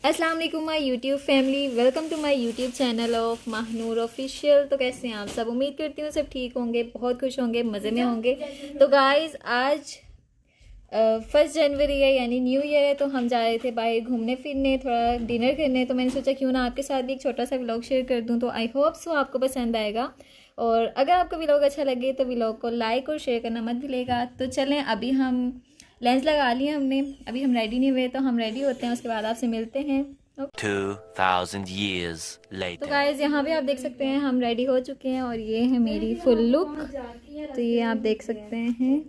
अस्सलाम वालेकुम my YouTube family, welcome to my YouTube channel of Mahanoor official. तो कैसे हैं आप सब? उम्मीद करती हूँ सब ठीक होंगे, बहुत खुश होंगे, मज़े में होंगे। तो गाइस आज 1 जनवरी है, यानी न्यू ईयर है। तो हम जा रहे थे बाहर घूमने फिरने, थोड़ा डिनर करने। तो मैंने सोचा क्यों ना आपके साथ भी एक छोटा सा व्लॉग शेयर कर दूँ। तो आई होप सो आपको पसंद आएगा, और अगर आपको व्लॉग अच्छा लगे तो व्लॉग को लाइक और शेयर करना मत भूलिएगा। तो चलें, अभी हम लेंस लगा लिए हमने, अभी हम रेडी नहीं हुए, तो हम रेडी होते हैं, उसके बाद आपसे मिलते हैं। 2000 years तो later. गाइस यहाँ पे आप देख सकते हैं हम रेडी हो चुके हैं, और ये है मेरी फुल लुक। तो ये आप देख सकते हैं,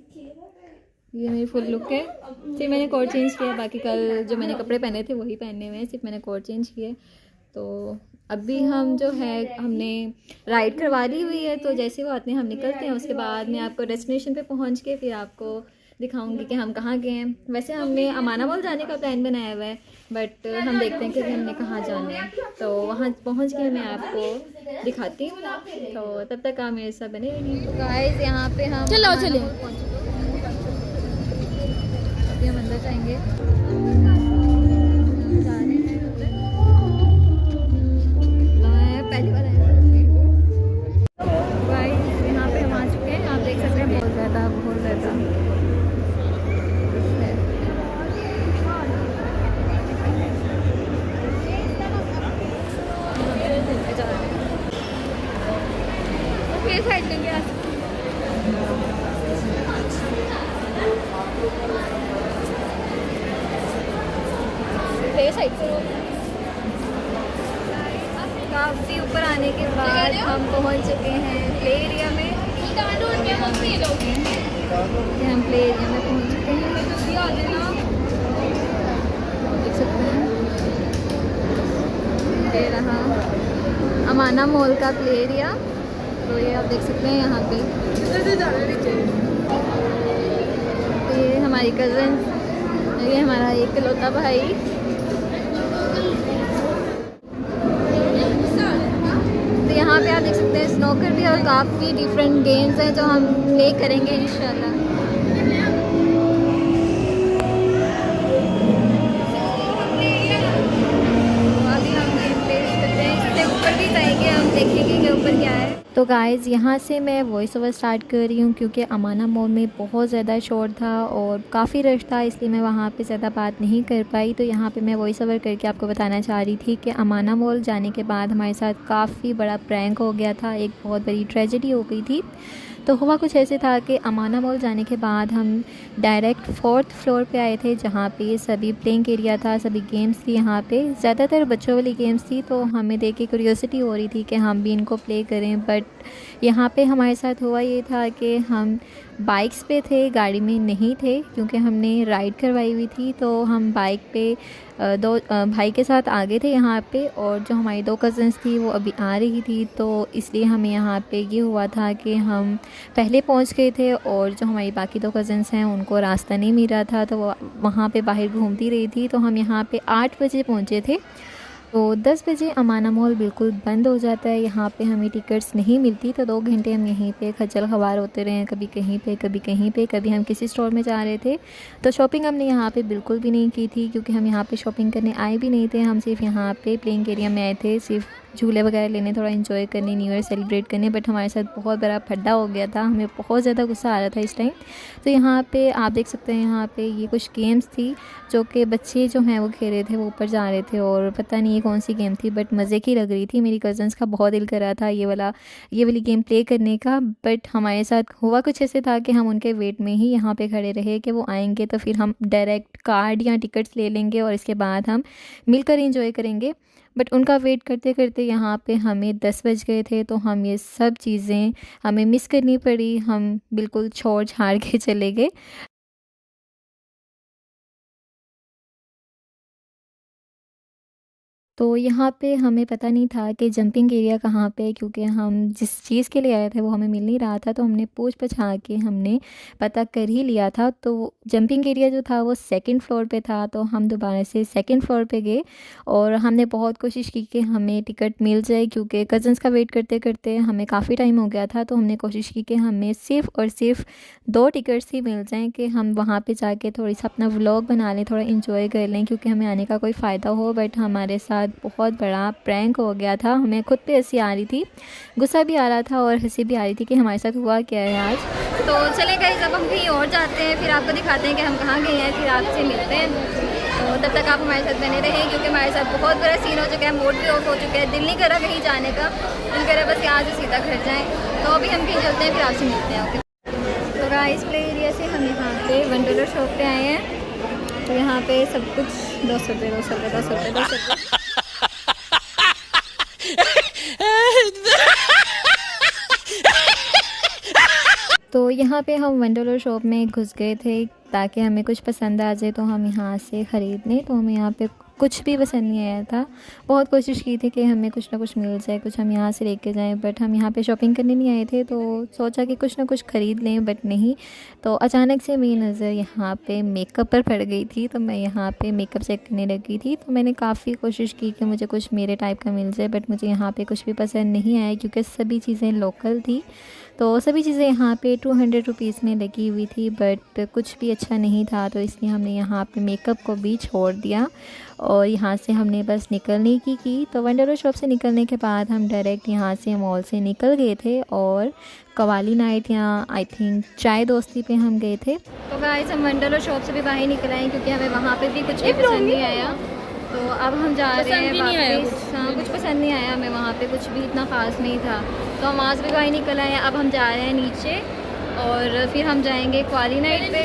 ये मेरी फुल लुक है। सिर्फ मैंने कोट चेंज किया, बाकी कल जो मैंने कपड़े पहने थे वही पहने हुए हैं, सिर्फ मैंने कोट चेंज किए। तो अभी हम जो है हमने राइड करवा ली हुई है, तो जैसे वो आते हैं हम निकलते हैं। उसके बाद मैं आपको डेस्टिनेशन पे पहुंच के फिर आपको दिखाऊंगी कि हम कहाँ गए हैं। वैसे हमने अमाना मॉल जाने का प्लान बनाया हुआ है, बट हम देखते हैं कि हमने कहाँ जाना है। तो वहाँ पहुँच के मैं आपको दिखाती हूँ, तो तब तक आप मेरे साथ बने रहिए। तो गाइस यहाँ पे हम चलो चलिए। अभी हम अंदर जाएंगे। जा रहे हैं अंदर। मैं पहली बार आया गाइस, यहाँ पे हम आ चुके हैं। आप देख सकते हैं बहुत ज़्यादा फिर साइड लेंगे आज। फिर साइड करो। काफ़ी ऊपर आने के बाद हम पहुंच चुके हैं प्ले एरिया में। ये हम प्ले एरिया में पहुंच चुके हैं, देख सकते हैं। ये रहा अमाना मॉल का प्ले एरिया। तो ये आप देख सकते हैं यहाँ पे। तो ये हमारी कज़न, ये हमारा एक इकलौता भाई। तो यहाँ पे आप देख सकते हैं स्नोकर भी, और काफ़ी डिफरेंट गेम्स हैं जो हम प्ले करेंगे इंशाल्लाह। ऊपर भी जाएंगे, हम देखेंगे कि ऊपर क्या है। तो गाइज़ यहाँ से मैं वॉइस ओवर स्टार्ट कर रही हूँ, क्योंकि अमाना मॉल में बहुत ज़्यादा शोर था और काफ़ी रश था, इसलिए मैं वहाँ पे ज़्यादा बात नहीं कर पाई। तो यहाँ पे मैं वॉइस ओवर करके आपको बताना चाह रही थी कि अमाना मॉल जाने के बाद हमारे साथ काफ़ी बड़ा प्रैंक हो गया था, एक बहुत बड़ी ट्रेजेडी हो गई थी। तो हुआ कुछ ऐसे था कि अमाना मॉल जाने के बाद हम डायरेक्ट 4th फ्लोर पे आए थे, जहाँ पे सभी प्लेइंग एरिया था, सभी गेम्स थी। यहाँ पे ज़्यादातर बच्चों वाली गेम्स थी, तो हमें देख के क्यूरियोसिटी हो रही थी कि हम भी इनको प्ले करें। बट यहाँ पे हमारे साथ हुआ ये था कि हम बाइक्स पे थे, गाड़ी में नहीं थे, क्योंकि हमने राइड करवाई हुई थी। तो हम बाइक पे दो भाई के साथ आगे थे यहाँ पे, और जो हमारी 2 कज़न्स थी वो अभी आ रही थी। तो इसलिए हमें यहाँ पे ये हुआ था कि हम पहले पहुँच गए थे, और जो हमारी बाकी 2 कज़न्स हैं उनको रास्ता नहीं मिल रहा था, तो वो वहाँ पे बाहर घूमती रही थी। तो हम यहाँ पे 8 बजे पहुँचे थे। तो 10 बजे अमाना मॉल बिल्कुल बंद हो जाता है, यहाँ पे हमें टिकट्स नहीं मिलती। तो 2 घंटे हम यहीं पे खज्जल ख़वार होते रहे, कभी कहीं पे कभी कहीं पे, कभी हम किसी स्टोर में जा रहे थे। तो शॉपिंग हमने यहाँ पे बिल्कुल भी नहीं की थी, क्योंकि हम यहाँ पे शॉपिंग करने आए भी नहीं थे। हम सिर्फ यहाँ पे प्लेइंग एरिया में आए थे, सिर्फ झूले वगैरह लेने, थोड़ा एंजॉय करने, न्यू ईयर सेलिब्रेट करने। बट हमारे साथ बहुत बड़ा फड्डा हो गया था, हमें बहुत ज़्यादा गुस्सा आ रहा था इस टाइम। तो यहाँ पे आप देख सकते हैं, यहाँ पे ये कुछ गेम्स थी जो कि बच्चे जो हैं वो खेल रहे थे, वो ऊपर जा रहे थे, और पता नहीं ये कौन सी गेम थी, बट मज़े की लग रही थी। मेरी कज़न्स का बहुत दिल कर रहा था ये वाली गेम प्ले करने का। बट हमारे साथ हुआ कुछ ऐसे था कि हम उनके वेट में ही यहाँ पे खड़े रहे कि वो आएंगे, तो फिर हम डायरेक्ट कार्ड या टिकट्स ले लेंगे, और इसके बाद हम मिलकर इंजॉय करेंगे। बट उनका वेट करते करते यहाँ पे हमें 10 बज गए थे। तो हम ये सब चीज़ें हमें मिस करनी पड़ी, हम बिल्कुल छोड़ छाड़ के चले गए। तो यहाँ पे हमें पता नहीं था कि जंपिंग एरिया कहाँ पे है, क्योंकि हम जिस चीज़ के लिए आए थे वो हमें मिल नहीं रहा था। तो हमने पूछ पछा के हमने पता कर ही लिया था। तो जंपिंग एरिया जो था वो सेकंड फ्लोर पे था। तो हम दोबारा से सेकंड फ्लोर पे गए और हमने बहुत कोशिश की कि हमें टिकट मिल जाए, क्योंकि कज़न्स का वेट करते करते हमें काफ़ी टाइम हो गया था। तो हमने कोशिश की कि हमें सिर्फ़ और सिर्फ 2 टिकट्स ही मिल जाएँ कि हम वहाँ पे जाके थोड़ी सा अपना व्लॉग बना लें, थोड़ा इंजॉय कर लें, क्योंकि हमें आने का कोई फ़ायदा हो। बट हमारे साथ बहुत बड़ा प्रैंक हो गया था। हमें खुद पे हंसी आ रही थी, गुस्सा भी आ रहा था और हंसी भी आ रही थी कि हमारे साथ हुआ क्या है आज। तो चले गए, जब हम कहीं और जाते हैं फिर आपको दिखाते हैं कि हम कहाँ गए हैं, फिर आपसे मिलते हैं। तो तब तक आप हमारे साथ बने रहें, क्योंकि हमारे साथ बहुत बड़ा सीन हो चुका है, मूड भी ऑफ हो चुका है, दिल नहीं कर रहा कहीं जाने का, दिल कर रहा बस यहाँ से सीधा घर जाएँ। तो अभी हम कहीं चलते हैं, फिर आपसे मिलते हैं। ओके, तो गाइस प्ले एरिया से हम यहाँ पे वंडरलैंड शॉप पे आए हैं। तो यहाँ पे सब कुछ 200 रुपये 200 रुपये 200 रुपये 200 रुपये। तो यहाँ पे हम वंडरलैंड शॉप में घुस गए थे ताकि हमें कुछ पसंद आ जाए तो हम यहाँ से ख़रीद लें। तो हमें यहाँ पे कुछ भी पसंद नहीं आया था। बहुत कोशिश की थी कि हमें कुछ ना कुछ मिल जाए, कुछ हम यहाँ से लेके जाएं, बट हम यहाँ पे शॉपिंग करने नहीं आए थे। तो सोचा कि कुछ ना कुछ ख़रीद लें, बट नहीं। तो अचानक से मेरी नज़र यहाँ पे मेकअप पर पड़ गई थी। तो मैं यहाँ पे मेकअप चेक करने लगी थी। तो मैंने काफ़ी कोशिश की कि मुझे कुछ मेरे टाइप का मिल जाए, बट मुझे यहाँ पे कुछ भी पसंद नहीं आया, क्योंकि सभी चीज़ें लोकल थी। तो सभी चीज़ें यहाँ पे 200 रुपीज़ में लगी हुई थी, बट कुछ भी अच्छा नहीं था। तो इसलिए हमने यहाँ पे मेकअप को भी छोड़ दिया और यहाँ से हमने बस निकलने की। तो वंडरलैंड शॉप से निकलने के बाद हम डायरेक्ट यहाँ से मॉल से निकल गए थे और कवाली नाइट या आई थिंक चाय दोस्ती पे हम गए थे। तो गाइस हम वंडरलैंड शॉप से भी बाहर निकल आए, क्योंकि हमें वहाँ पे भी कुछ भी पसंद नहीं आया। तो अब हम जा रहे हैं वापस। हाँ, कुछ पसंद नहीं आया हमें, वहाँ पे कुछ भी इतना ख़ास नहीं था। तो हम वहाँ से भी बाहर निकल आए। अब हम जा रहे हैं नीचे और फिर हम जाएंगे क्वाली नाइट पे।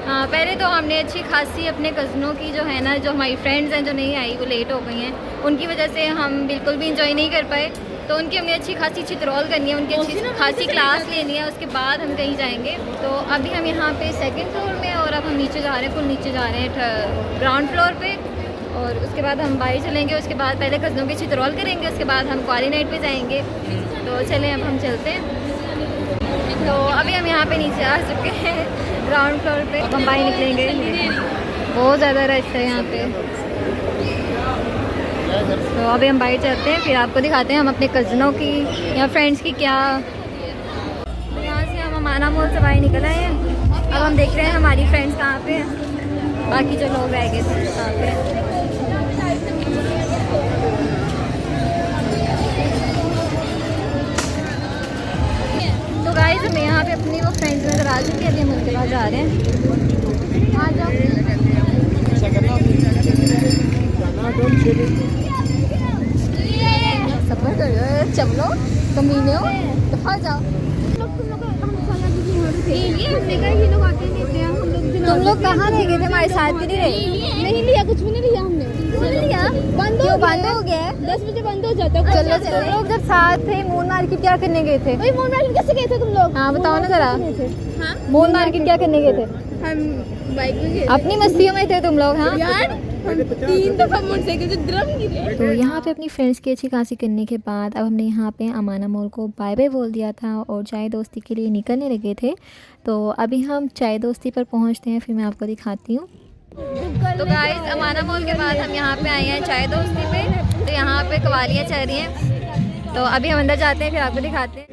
हाँ, पहले तो हमने अच्छी खासी अपने कज़नों की जो है ना, जो हमारी फ्रेंड्स हैं जो नहीं आई, वो लेट हो गई हैं, उनकी वजह से हम बिल्कुल भी इंजॉय नहीं कर पाए। तो उनकी हमने अच्छी खासी चित्रौल करनी है, उनकी अच्छी खासी क्लास लेनी है, उसके बाद हम कहीं जाएंगे। तो अभी हम यहाँ पे सेकंड फ्लोर में और अब हम नीचे जा रहे हैं, फुल नीचे जा रहे हैं ग्राउंड फ्लोर पे। और उसके बाद हम बाहर चलेंगे, उसके बाद पहले कज़नों की चित्रौल करेंगे, उसके बाद हम क्वाली नाइट पे जाएंगे। तो चलें अब हम चलते हैं। तो अभी हम यहाँ पे नीचे आ चुके हैं ग्राउंड फ्लोर पे। अब हम बाहर निकलेंगे, बहुत ज़्यादा रश है यहाँ पे। तो अभी हम बाहर चलते हैं, फिर आपको दिखाते हैं हम अपने कज़नों की या फ्रेंड्स की क्या। तो यहाँ से हम अमाना मॉल से बाहर निकल आए हैं। अब हम देख रहे हैं हमारी फ्रेंड्स कहाँ पे हैं, बाकी जो लोग रह गए थे कहाँ पे। तो गाइस हमें यहाँ पे अपनी वो फ्रेंड्स नज़र आ चुकी है, अभी हम उनके पास जा रहे हैं। आ जाओ, सफर कर रहे हो, चलो कमीने हो, दफा जाओ। तुम लोग कहाँ रह गए थे, हमारे साथ भी नहीं रहे? नहीं लिया, कुछ भी नहीं लिया हमने। लिया बंद क्यों? हो बंद हो गया है? 10 बजे बंद हो जाता है। चलो चलो। तुम लोग जब साथ थे मून मार्केट क्या करने गए थे? वही मून मार्केट कैसे गए थे तुम लोग? हाँ बताओ ना जरा। हाँ, मून मार्केट क्या करने गए थे? हम बाइक में गए अपनी मस्तियों में थे तुम लोग। हाँ यार, हम 3 दफा मोटरसाइकिल से ड्रम गिरे। तो यहाँ पे अपनी फ्रेंड्स की अच्छी खासी करने के बाद अब हमने यहाँ पे अमाना मॉल को बाय बाय बोल दिया था और चाय दोस्ती के लिए निकलने लगे थे। तो अभी हम चाय दोस्ती पर पहुँचते हैं, फिर मैं आपको दिखाती हूँ। तो गाइस अमाना मॉल के बाद हम यहाँ पे आए हैं चाय दोस्ती पे। तो यहाँ पे कवालियाँ चल रही हैं, तो अभी हम अंदर जाते हैं, फिर आपको दिखाते हैं।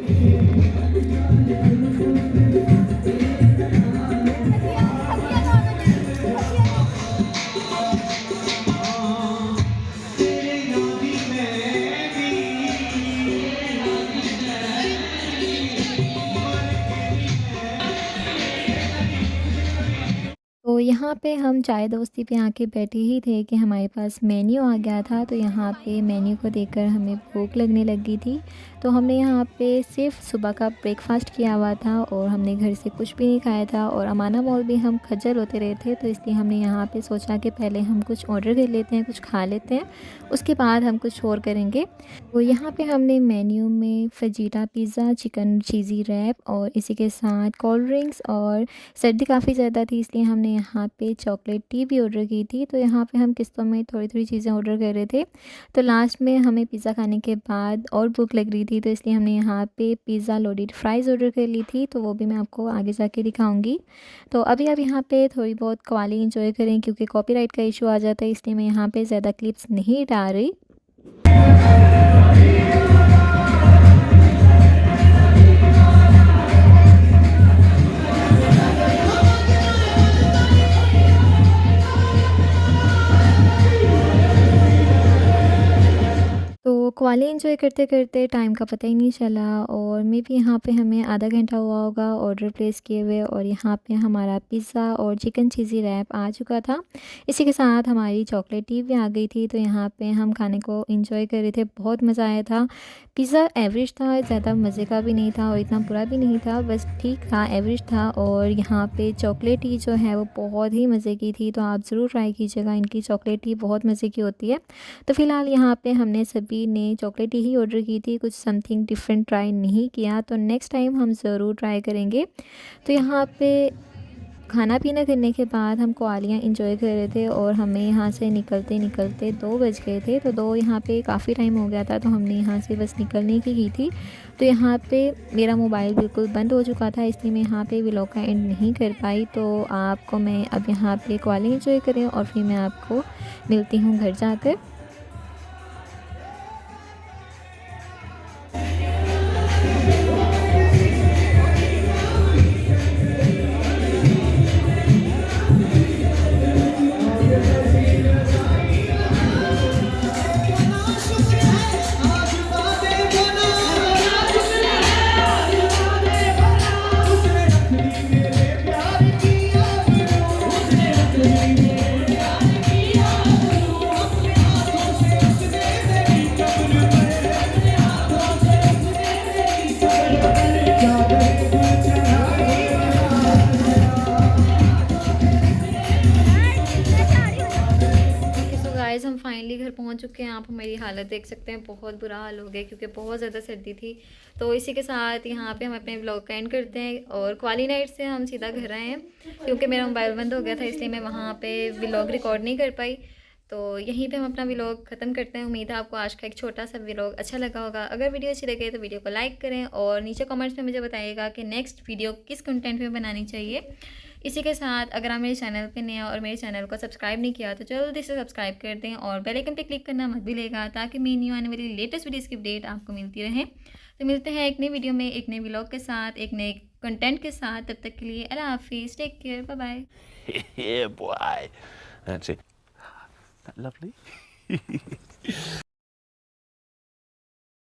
तो यहाँ पे हम चाय दोस्ती पे आके बैठे ही थे कि हमारे पास मेन्यू आ गया था। तो यहाँ पे मेन्यू को देखकर हमें भूख लगने लगी थी। तो हमने यहाँ पे सिर्फ सुबह का ब्रेकफास्ट किया हुआ था और हमने घर से कुछ भी नहीं खाया था और अमाना मॉल भी हम खज्जल होते रहे थे। तो इसलिए हमने यहाँ पे सोचा कि पहले हम कुछ ऑर्डर कर लेते हैं, कुछ खा लेते हैं, उसके बाद हम कुछ और करेंगे। तो यहाँ पे हमने मेन्यू में फजीटा पिज़्ज़ा, चिकन चीज़ी रैप और इसी के साथ कोल्ड ड्रिंक्स, और सर्दी काफ़ी ज़्यादा थी इसलिए हमने यहाँ पे चॉकलेट टी भी ऑर्डर की थी। तो यहाँ पे हम किस्तों में थोड़ी थोड़ी चीज़ें ऑर्डर कर रहे थे। तो लास्ट में हमें पिज़्ज़ा खाने के बाद और भूख लग रही थी, तो इसलिए हमने यहाँ पे पिज़्ज़ा लोडेड फ्राइज़ ऑर्डर कर ली थी। तो वो भी मैं आपको आगे जाके दिखाऊंगी। तो अभी आप यहाँ पे थोड़ी बहुत कवाली इंजॉय करें, क्योंकि कॉपीराइट का इशू आ जाता है, इसलिए मैं यहाँ पे ज़्यादा क्लिप्स नहीं डाल रही। तो कव्वाली एंजॉय करते करते टाइम का पता ही नहीं चला, और मे भी यहाँ पे हमें आधा घंटा हुआ होगा ऑर्डर प्लेस किए हुए, और यहाँ पे हमारा पिज़्ज़ा और चिकन चीज़ी रैप आ चुका था। इसी के साथ हमारी चॉकलेट टी भी आ गई थी। तो यहाँ पे हम खाने को एंजॉय कर रहे थे, बहुत मज़ा आया था। पिज़्ज़ा एवरेज था, ज़्यादा मज़े का भी नहीं था और इतना बुरा भी नहीं था, बस ठीक था, एवरेज था। और यहाँ पे चॉकलेट टी जो है वो बहुत ही मज़े की थी, तो आप ज़रूर ट्राई कीजिएगा, इनकी चॉकलेट टी बहुत मज़े की होती है। तो फ़िलहाल यहाँ पे हमने सभी ने चॉकलेट टी ही ऑर्डर की थी, कुछ समथिंग डिफरेंट ट्राई नहीं किया। तो नेक्स्ट टाइम हम ज़रूर ट्राई करेंगे। तो यहाँ पे खाना पीना करने के बाद हम कवालियाँ इंजॉय कर रहे थे, और हमें यहाँ से निकलते निकलते 2 बज गए थे। तो 2 यहाँ पे काफ़ी टाइम हो गया था, तो हमने यहाँ से बस निकलने की थी। तो यहाँ पे मेरा मोबाइल बिल्कुल बंद हो चुका था, इसलिए मैं यहाँ पे व्लॉग का एंड नहीं कर पाई। तो आपको मैं अब यहाँ पे कवाली इंजॉय करें और फिर मैं आपको मिलती हूँ घर जाकर। हम फाइनली घर पहुंच चुके हैं। आप हमारी हालत देख सकते हैं, बहुत बुरा हाल हो गया क्योंकि बहुत ज़्यादा सर्दी थी। तो इसी के साथ यहाँ पे हम अपने ब्लॉग का एंड करते हैं, और क्वाली नाइट से हम सीधा घर आए हैं क्योंकि मेरा मोबाइल बंद हो गया था, इसलिए मैं वहाँ पे व्लॉग रिकॉर्ड नहीं कर पाई। तो यहीं पे हम अपना व्लॉग ख़त्म करते हैं। उम्मीद है आपको आज का एक छोटा सा व्लॉग अच्छा लगा होगा। अगर वीडियो अच्छी लगे तो वीडियो को लाइक करें, और नीचे कमेंट्स में मुझे बताइएगा कि नेक्स्ट वीडियो किस कंटेंट में बनानी चाहिए। इसी के साथ अगर आप मेरे चैनल पे नए हैं और मेरे चैनल को सब्सक्राइब नहीं किया तो जल्दी से सब्सक्राइब कर दें, और बेल आइकन पे क्लिक करना मत भूलिएगा, ताकि मेरी न्यू आने वाली लेटेस्ट वीडियोज़ की अपडेट आपको मिलती रहे। तो मिलते हैं एक नई वीडियो में, एक नए व्लॉग के साथ, एक नए कंटेंट के साथ। तब तक के लिए अल्लाह हाफिज़, take care, bye bye. Yeah, boy. That's it. Lovely.